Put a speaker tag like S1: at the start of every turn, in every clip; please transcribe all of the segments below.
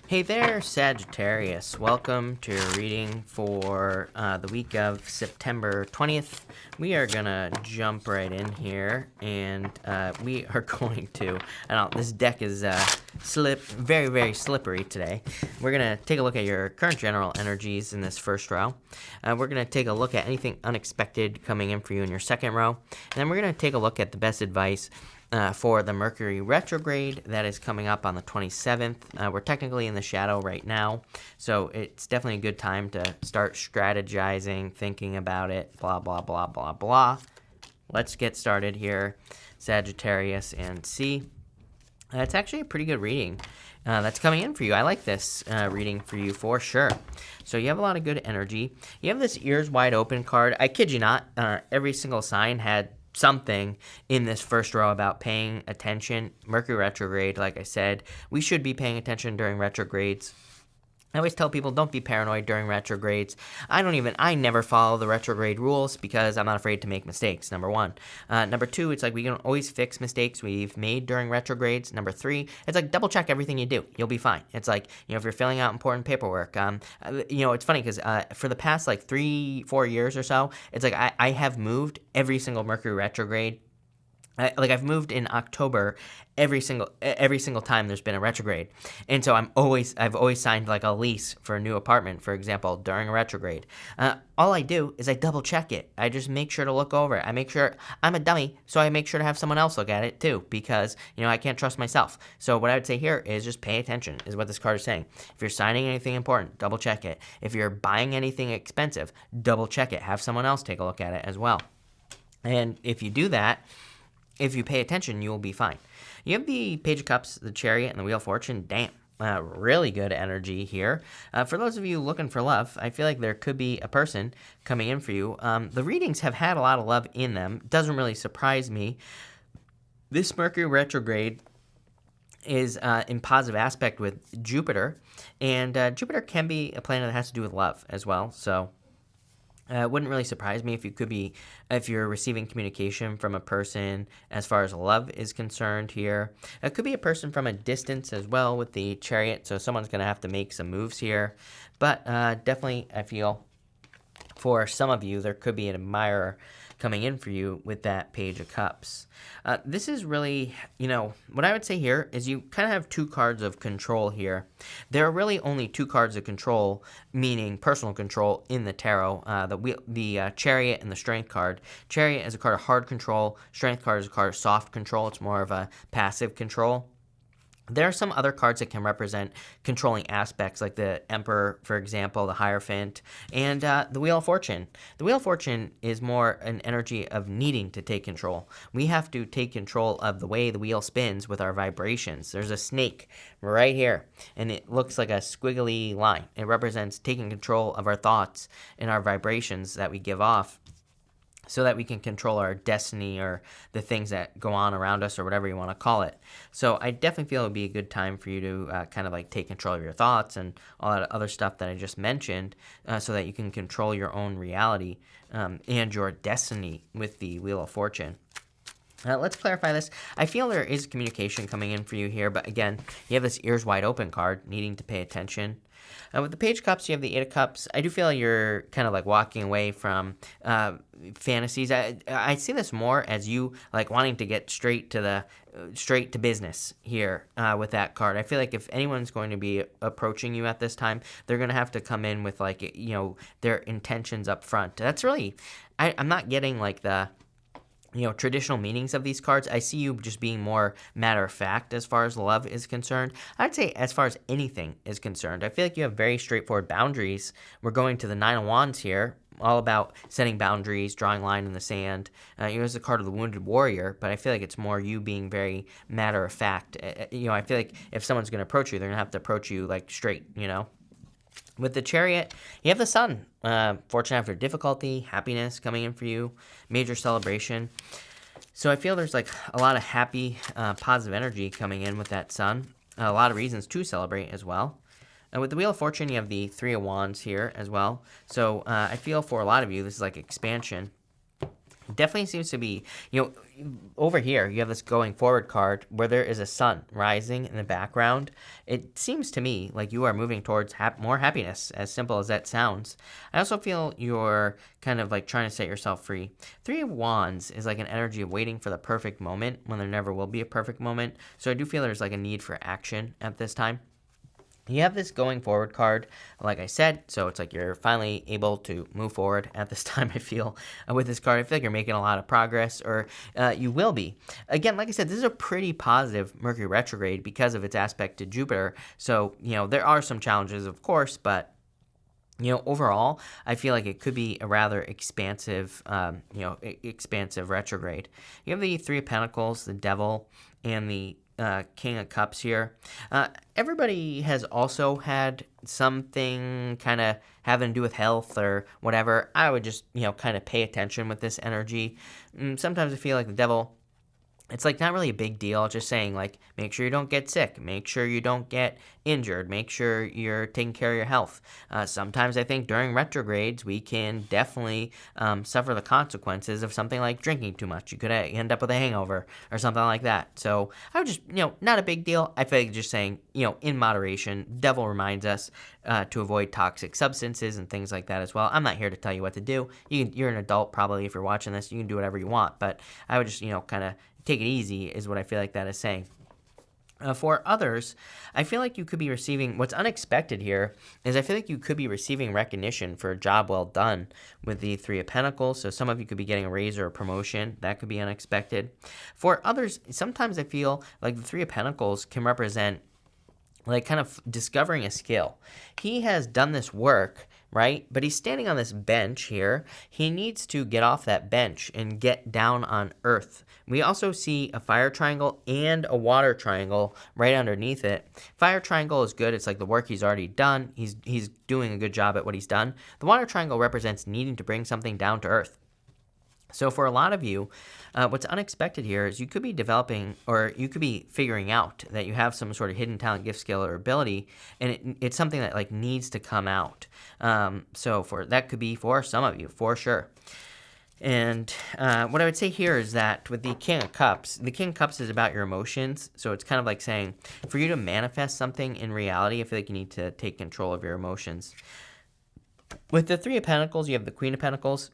S1: Hey there, Sagittarius. Welcome to your reading for the week of September 20th. We are going to jump right in here, and we are going to, this deck is very, very slippery today. We're going to take a look at your current general energies in this first row. We're going to take a look at anything unexpected coming in for you in your second row. And then we're going to take a look at the best advice for the Mercury retrograde that is coming up on the 27th. We're technically in the shadow right now, so it's definitely a good time to start strategizing, thinking about it, blah, blah, blah, blah, blah. Let's get started here, Sagittarius, and see. It's actually a pretty good reading that's coming in for you. I like this reading for you for sure. So you have a lot of good energy. You have this ears wide open card. I kid you not, every single sign had something in this first row about paying attention. Mercury retrograde, like I said, we should be paying attention during retrogrades. I always tell people don't be paranoid during retrogrades. I never follow the retrograde rules because I'm not afraid to make mistakes, number one. Number two, it's like we can always fix mistakes we've made during retrogrades. Number three, it's like double check everything you do. You'll be fine. It's like, if you're filling out important paperwork, it's funny because for the past like 3-4 years or so, it's like I have moved every single Mercury retrograde. I've moved in October every single time there's been a retrograde, and so I've always signed like a lease for a new apartment, for example, during a retrograde. All I do is I double check it. I just make sure to look over it. I make sure I'm a dummy, so I make sure to have someone else look at it too, because I can't trust myself. So what I would say here is just pay attention, is what this card is saying. If you're signing anything important, double check it. If you're buying anything expensive, double check it. Have someone else take a look at it as well. And if you do that, if you pay attention, you will be fine. You have the Page of Cups, the Chariot, and the Wheel of Fortune. Damn, really good energy here. For those of you looking for love, I feel like there could be a person coming in for you. The readings have had a lot of love in them. Doesn't really surprise me. This Mercury retrograde is in positive aspect with Jupiter, and Jupiter can be a planet that has to do with love as well, so it wouldn't really surprise me if you're receiving communication from a person as far as love is concerned here. It could be a person from a distance as well with the Chariot, so someone's going to have to make some moves here. But definitely, I feel for some of you, there could be an admirer coming in for you with that Page of Cups. This is really, what I would say here is you kind of have two cards of control here. There are really only two cards of control, meaning personal control in the tarot, the Chariot and the Strength card. Chariot is a card of hard control. Strength card is a card of soft control. It's more of a passive control. There are some other cards that can represent controlling aspects, like the Emperor, for example, the Hierophant, and the Wheel of Fortune. The Wheel of Fortune is more an energy of needing to take control. We have to take control of the way the wheel spins with our vibrations. There's a snake right here, and it looks like a squiggly line. It represents taking control of our thoughts and our vibrations that we give off, so that we can control our destiny or the things that go on around us or whatever you want to call it. So I definitely feel it would be a good time for you to kind of like take control of your thoughts and all that other stuff that I just mentioned, so that you can control your own reality and your destiny with the Wheel of Fortune. Let's clarify this. I feel there is communication coming in for you here, but again, you have this ears wide open card, needing to pay attention. With the Page of Cups, you have the Eight of Cups. I do feel like you're kind of like walking away from fantasies. I see this more as you like wanting to get straight to business here with that card. I feel like if anyone's going to be approaching you at this time, they're going to have to come in with like, their intentions up front. That's really, I'm not getting like the traditional meanings of these cards. I see you just being more matter of fact as far as love is concerned. I'd say as far as anything is concerned, I feel like you have very straightforward boundaries. We're going to the Nine of Wands here, all about setting boundaries, drawing line in the sand. It's the card of the Wounded Warrior, but I feel like it's more you being very matter of fact. I feel like if someone's going to approach you, they're going to have to approach you like straight, With the Chariot, you have the Sun. Fortune after difficulty, happiness coming in for you, major celebration. So I feel there's like a lot of happy, positive energy coming in with that Sun. A lot of reasons to celebrate as well. And with the Wheel of Fortune, you have the Three of Wands here as well. So I feel for a lot of you, this is like expansion. definitely seems to be, over here, you have this going forward card where there is a sun rising in the background. It seems to me like you are moving towards more happiness, as simple as that sounds. I also feel you're kind of like trying to set yourself free. Three of Wands is like an energy of waiting for the perfect moment when there never will be a perfect moment. So I do feel there's like a need for action at this time. You have this going forward card, like I said, so it's like you're finally able to move forward at this time, I feel, with this card. I feel like you're making a lot of progress, or you will be. Again, like I said, this is a pretty positive Mercury retrograde because of its aspect to Jupiter. So, there are some challenges, of course, but overall, I feel like it could be a rather expansive, expansive retrograde. You have the Three of Pentacles, the Devil, and the King of Cups here. Everybody has also had something kind of having to do with health or whatever. I would just, kind of pay attention with this energy. Sometimes I feel like the Devil, it's like not really a big deal, just saying like make sure you don't get sick, make sure you don't get injured, make sure you're taking care of your health. Sometimes I think during retrogrades we can definitely suffer the consequences of something like drinking too much. You could end up with a hangover or something like that. So I would just, not a big deal. I feel like just saying, in moderation. Devil reminds us to avoid toxic substances and things like that as well. I'm not here to tell you what to do. You're an adult probably if you're watching this. You can do whatever you want, but I would just, kind of take it easy is what I feel like that is saying. For others, I feel like you could be receiving, what's unexpected here is I feel like you could be receiving recognition for a job well done with the Three of Pentacles. So some of you could be getting a raise or a promotion. That could be unexpected. For others, sometimes I feel like the Three of Pentacles can represent like kind of discovering a skill. He has done this work, right? But he's standing on this bench here. He needs to get off that bench and get down on earth. We also see a fire triangle and a water triangle right underneath it. Fire triangle is good. It's like the work he's already done. He's doing a good job at what he's done. The water triangle represents needing to bring something down to earth. So for a lot of you, what's unexpected here is you could be developing, or you could be figuring out that you have some sort of hidden talent, gift, skill, or ability, and it's something that like needs to come out. So that could be for some of you, for sure. And what I would say here is that with the King of Cups is about your emotions. So it's kind of like saying, for you to manifest something in reality, I feel like you need to take control of your emotions. With the Three of Pentacles, you have the Queen of Pentacles.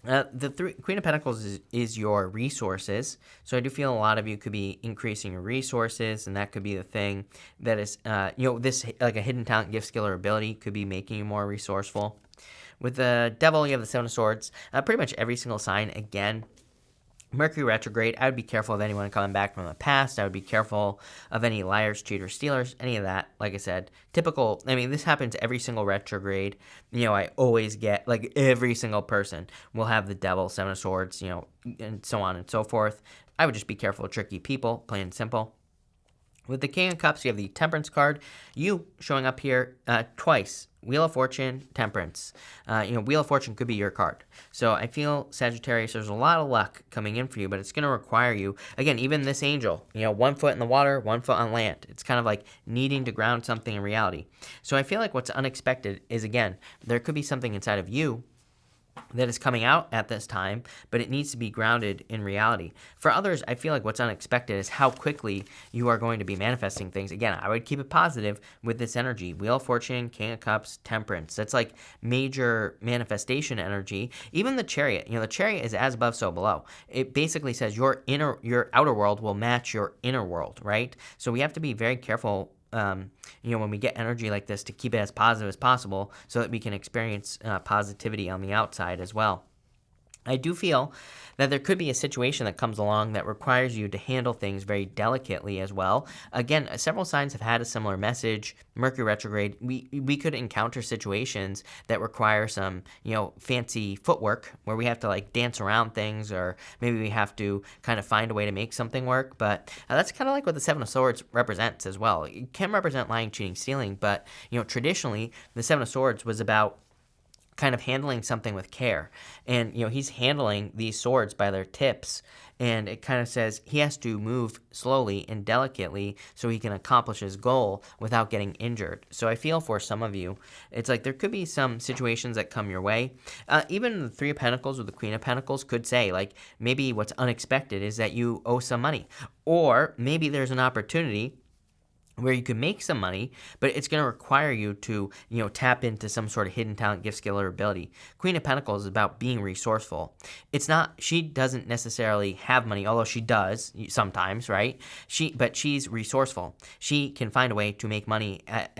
S1: The Queen of Pentacles is your resources. So I do feel a lot of you could be increasing your resources, and that could be the thing that is, this like a hidden talent, gift, skill, or ability could be making you more resourceful. With the Devil, you have the Seven of Swords. Pretty much every single sign, again, Mercury retrograde. I would be careful of anyone coming back from the past. I would be careful of any liars, cheaters, stealers, any of that. Like I said, typical. I mean, this happens every single retrograde. I always get, like, every single person will have the Devil, Seven of Swords, and so on and so forth. I would just be careful of tricky people, plain and simple. With the King of Cups, you have the Temperance card. You showing up here twice. Wheel of Fortune, Temperance. Wheel of Fortune could be your card. So I feel, Sagittarius, there's a lot of luck coming in for you, but it's going to require you, again, even this angel, 1 foot in the water, 1 foot on land. It's kind of like needing to ground something in reality. So I feel like what's unexpected is, again, there could be something inside of you that is coming out at this time, but it needs to be grounded in reality. For others, I feel like what's unexpected is how quickly you are going to be manifesting things. Again, I would keep it positive with this energy. Wheel of Fortune, King of Cups, Temperance. That's like major manifestation energy. Even the Chariot, the Chariot is as above, so below. It basically says your outer world will match your inner world, right? So we have to be very careful when we get energy like this, to keep it as positive as possible so that we can experience positivity on the outside as well. I do feel that there could be a situation that comes along that requires you to handle things very delicately as well. Again, several signs have had a similar message. Mercury retrograde, we could encounter situations that require some, fancy footwork where we have to like dance around things, or maybe we have to kind of find a way to make something work. But that's kind of like what the Seven of Swords represents as well. It can represent lying, cheating, stealing, but, traditionally the Seven of Swords was about kind of handling something with care. And, he's handling these swords by their tips. And it kind of says he has to move slowly and delicately so he can accomplish his goal without getting injured. So I feel for some of you, it's like there could be some situations that come your way. Even the Three of Pentacles with the Queen of Pentacles could say, like, maybe what's unexpected is that you owe some money. Or maybe there's an opportunity where you can make some money, but it's going to require you to, tap into some sort of hidden talent, gift, skill, or ability. Queen of Pentacles is about being resourceful. It's not, she doesn't necessarily have money, although she does sometimes, right? But she's resourceful. She can find a way to make money at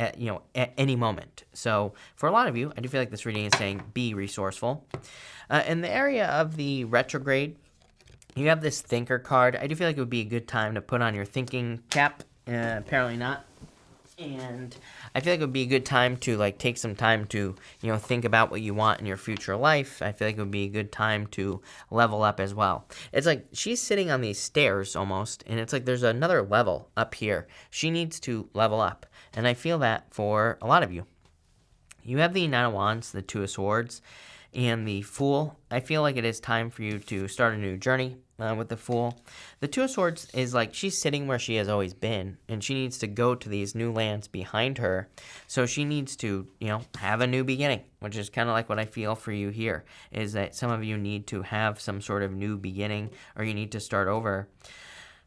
S1: any moment. So for a lot of you, I do feel like this reading is saying be resourceful. In the area of the retrograde, you have this thinker card. I do feel like it would be a good time to put on your thinking cap. Apparently not. And I feel like it would be a good time to take some time to, think about what you want in your future life. I feel like it would be a good time to level up as well. It's like she's sitting on these stairs almost, and it's like there's another level up here. She needs to level up. And I feel that for a lot of you. You have the Nine of Wands, the Two of Swords, and the Fool. I feel like it is time for you to start a new journey with the Fool. The Two of Swords is like she's sitting where she has always been, and she needs to go to these new lands behind her. So she needs to, have a new beginning, which is kind of like what I feel for you here, is that some of you need to have some sort of new beginning, or you need to start over.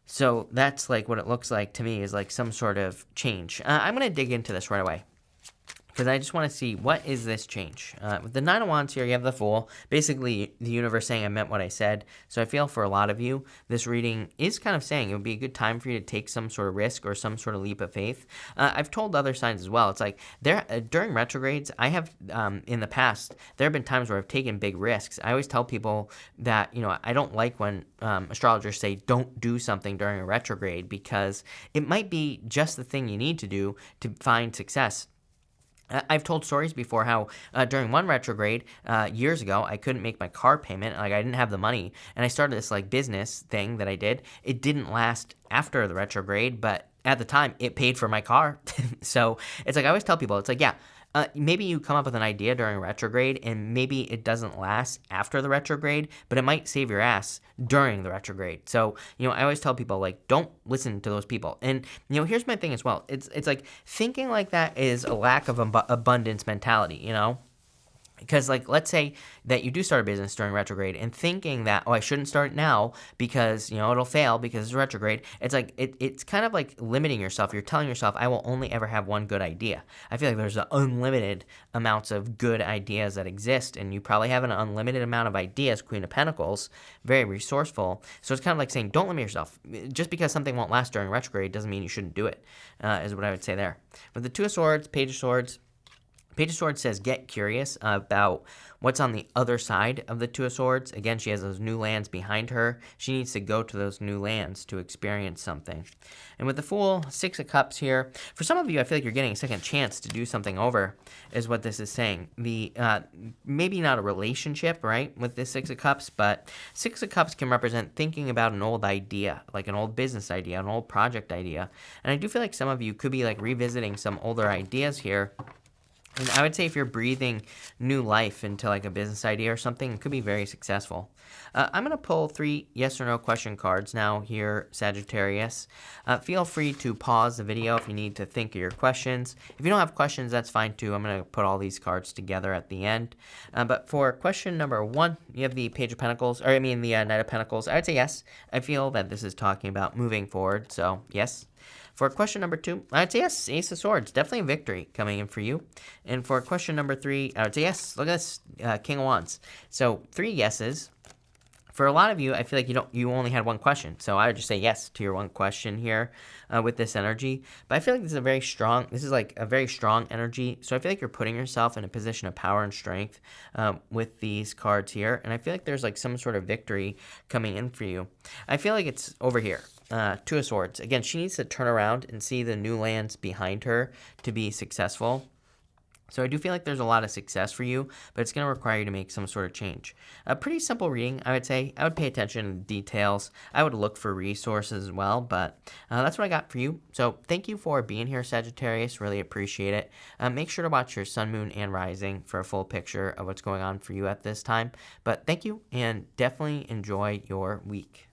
S1: So that's like what it looks like to me, is like some sort of change. I'm going to dig into this right away, because I just want to see, what is this change? With the Nine of Wands here, you have the Fool. Basically, the universe saying I meant what I said. So I feel for a lot of you, this reading is kind of saying it would be a good time for you to take some sort of risk or some sort of leap of faith. I've told other signs as well. It's like during retrogrades, I have, in the past, there have been times where I've taken big risks. I always tell people that, I don't like when astrologers say don't do something during a retrograde, because it might be just the thing you need to do to find success. I've told stories before how during one retrograde years ago, I couldn't make my car payment. Like, I didn't have the money, and I started this business thing that I did. It didn't last after the retrograde, but at the time it paid for my car. So it's like I always tell people, it's like, yeah, maybe you come up with an idea during retrograde, and maybe it doesn't last after the retrograde, but it might save your ass during the retrograde. So, I always tell people, don't listen to those people. And, here's my thing as well. It's like thinking like that is a lack of abundance mentality, Because, let's say that you do start a business during retrograde, and thinking that, I shouldn't start now because, it'll fail because it's retrograde. It's like, it's kind of like limiting yourself. You're telling yourself, I will only ever have one good idea. I feel like there's unlimited amounts of good ideas that exist, and you probably have an unlimited amount of ideas, Queen of Pentacles, very resourceful. So it's kind of like saying, don't limit yourself. Just because something won't last during retrograde doesn't mean you shouldn't do it, is what I would say there. With the Two of Swords, Page of Swords, Page of Swords says get curious about what's on the other side of the Two of Swords. Again, she has those new lands behind her. She needs to go to those new lands to experience something. And with the Fool, Six of Cups here, for some of you, I feel like you're getting a second chance to do something over, is what this is saying. The maybe not a relationship, right, with this Six of Cups, but Six of Cups can represent thinking about an old idea, like an old business idea, an old project idea. And I do feel like some of you could be revisiting some older ideas here. And I would say if you're breathing new life into a business idea or something, it could be very successful. I'm going to pull 3 yes or no question cards now here, Sagittarius. Feel free to pause the video if you need to think of your questions. If you don't have questions, that's fine too. I'm going to put all these cards together at the end. But for question number 1, you have the Page of Pentacles, the Knight of Pentacles. I would say yes. I feel that this is talking about moving forward, so yes. For question number 2, I would say yes, Ace of Swords, definitely a victory coming in for you. And for question number 3, I would say yes, look at this, King of Wands. So 3 yeses. For a lot of you, I feel like you only had one question, so I would just say yes to your one question here with this energy. But I feel like this is a very strong energy, so I feel like you're putting yourself in a position of power and strength with these cards here, and I feel like there's some sort of victory coming in for you. I feel like it's over here. Two of Swords. Again, she needs to turn around and see the new lands behind her to be successful. So I do feel like there's a lot of success for you, but it's going to require you to make some sort of change. A pretty simple reading, I would say. I would pay attention to the details. I would look for resources as well, but that's what I got for you. So thank you for being here, Sagittarius. Really appreciate it. Make sure to watch your sun, moon, and rising for a full picture of what's going on for you at this time. But thank you, and definitely enjoy your week.